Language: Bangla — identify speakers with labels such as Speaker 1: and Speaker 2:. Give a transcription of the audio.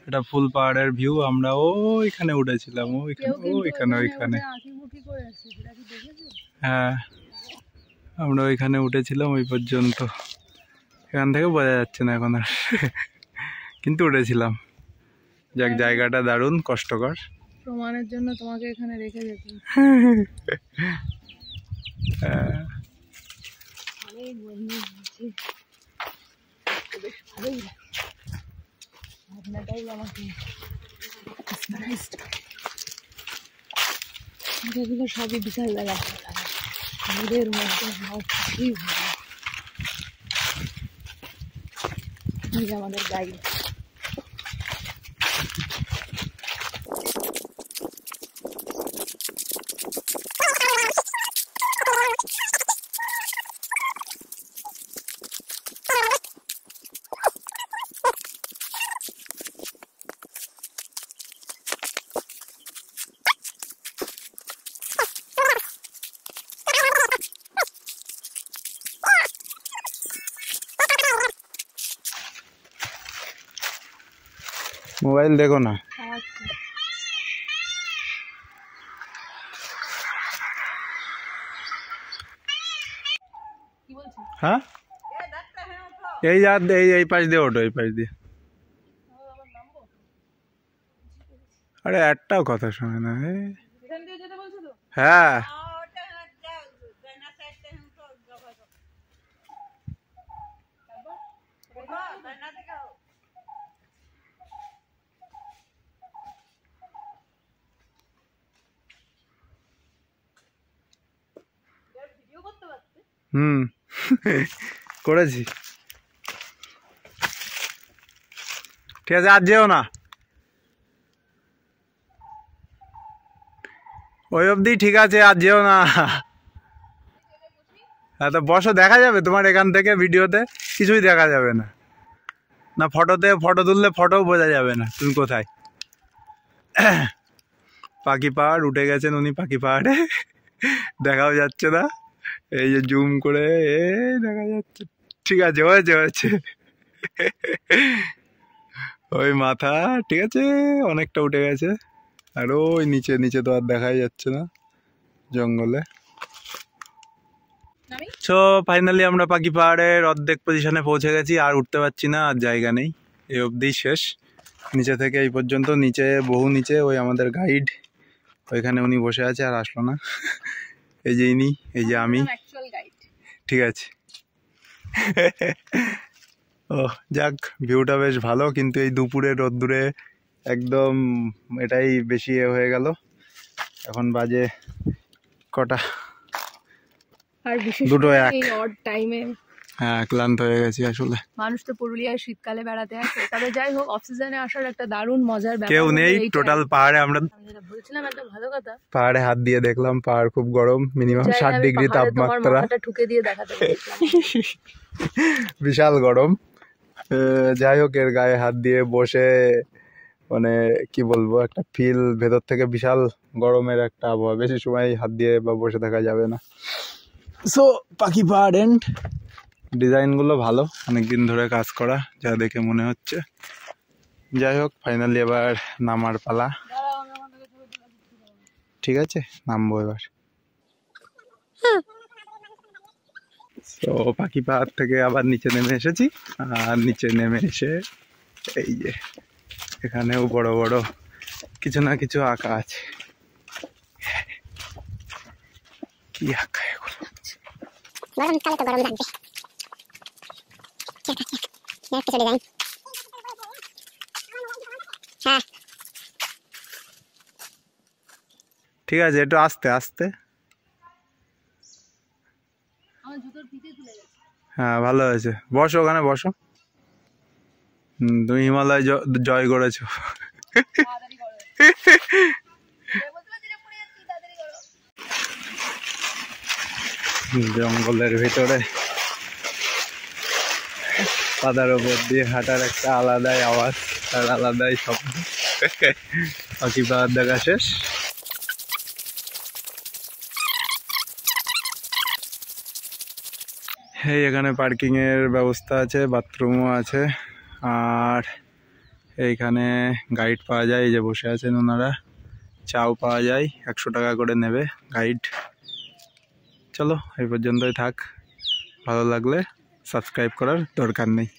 Speaker 1: এটা ফুল পাহাড়ের ভিউ। আমরা ওইখানে উঠেছিলাম, ওইখানে হ্যাঁ আমরা ওইখানে উঠেছিলাম ওই পর্যন্ত। এখান থেকে বোঝা যাচ্ছে না এখন আর, কিন্তু উঠেছিলাম। যাক, জায়গাটা দারুণ, কষ্টকর।
Speaker 2: প্রমাণের জন্য তোমাকে এখানে রেখে যেতে। সবই বিকালবেলা রোদের মধ্যে সবই ভালো। আমাদের গাইড
Speaker 1: মোবাইল দেখো না। হ্যাঁ এই পাশ দিয়ে ওঠো, এই পাশ দিয়ে। আরে একটাও কথা শোনে না। হ্যাঁ করেছি। ঠিক আছে, আর যেও না, ওই অবধি ঠিক আছে, আর যেও না। হ্যাঁ তো বসো, দেখা যাবে তোমার এখান থেকে ভিডিওতে কিছুই দেখা যাবে না। না ফটোতে, ফটো তুললে ফটোও বোঝা যাবে না তুমি কোথায়। পাখি পাহাড় উঠে গেছেন উনি, পাখি পাহাড়ে দেখাও যাচ্ছে না। এই যে জুম করে দেখা যাচ্ছে। ঠিক আছে, হয়েছে ওই মাথা, ঠিক আছে, অনেকটা উঠে গেছে। আর ওই নিচে তো আর দেখাই যাচ্ছে না জঙ্গলে। সো ফাইনালি আমরা পাখি পাহাড়ের অর্ধেক পজিশনে পৌঁছে গেছি, আর উঠতে পারছি না, আর জায়গা নেই, এই অবধি শেষ। নিচে থেকে এই পর্যন্ত, নিচে বহু নিচে ওই আমাদের গাইড ওইখানে উনি বসে আছে, আর আসলো না। এই যে ইনি, এই যে আমি, ঠিক আছে। ও যাক, ভিউটা বেশ ভালো, কিন্তু এই দুপুরে রোদ্দুরে একদম এটাই বেশি হয়ে গেল। এখন বাজে কটা,
Speaker 2: আর বিশেষ
Speaker 1: দুটো
Speaker 2: করে
Speaker 1: এক।
Speaker 2: এই অড টাইমে
Speaker 1: হ্যাঁ ক্লান্ত হয়ে গেছি আসলে।
Speaker 2: মানুষ তো পুরুলিয়ায় শীতকালে বেড়াতে আসে, তবে যাই হোক অফ সিজনে আসার একটা দারুণ মজার ব্যাপার।
Speaker 1: কেউ নেই টোটাল পাহাড়ে। আমরা
Speaker 2: বলছিলাম একটা ভালো কথা,
Speaker 1: পাহাড়ে হাত দিয়ে দেখলাম, পাহাড় খুব গরম, মিনিমাম 60 ডিগ্রি তাপমাত্রা,
Speaker 2: ঠুকে দিয়ে দেখাতে বলেছিলাম।
Speaker 1: বিশাল গরম। যাই হোক, এর গায়ে হাত দিয়ে বসে মানে কি বলবো, একটা ফিল ভেতর থেকে, বিশাল গরমের একটা আবহাওয়া, বেশি সময় হাত দিয়ে বা বসে থাকা যাবে না। সো পাখি পাহাড় এন্ড ডিজাইনগুলো ভালো, অনেকদিন ধরে কাজ করা যা দেখে মনে হচ্ছে। যাই হোক, ফাইনালি এবার নামার পালা। ঠিক আছে, নামবো এবার। তো পাখি পাহাড় থেকে আবার নিচে নেমে এসেছি, আর নিচে নেমে এসে এই যে এখানেও বড় বড় কিছু না কিছু আঁকা আছে। কি আঁকা এগুলো?
Speaker 3: গরমকালে তো গরম লাগবে। হ্যাঁ
Speaker 1: ঠিক আছে, একটু আস্তে আস্তে। হ্যাঁ ভালো হয়েছে, বসো ওখানে বসো। তুমি হিমালয় জয় করেছো। জঙ্গলের ভিতরে পাতার উপর দিয়ে হাঁটার একটা আলাদাই আওয়াজ আর আলাদাই শব্দ। পাখি পাহাড় দেখা শেষ। এই এখানে পার্কিং এর ব্যবস্থা আছে, বাথরুমও আছে, আর এইখানে গাইড পাওয়া যায়, এই যে বসে আছেন ওনারা, চাও পাওয়া যায়, 100 টাকা করে নেবে গাইড। চলো এই পর্যন্তই থাক, ভালো লাগলে সাবস্ক্রাইব করার দরকার নেই।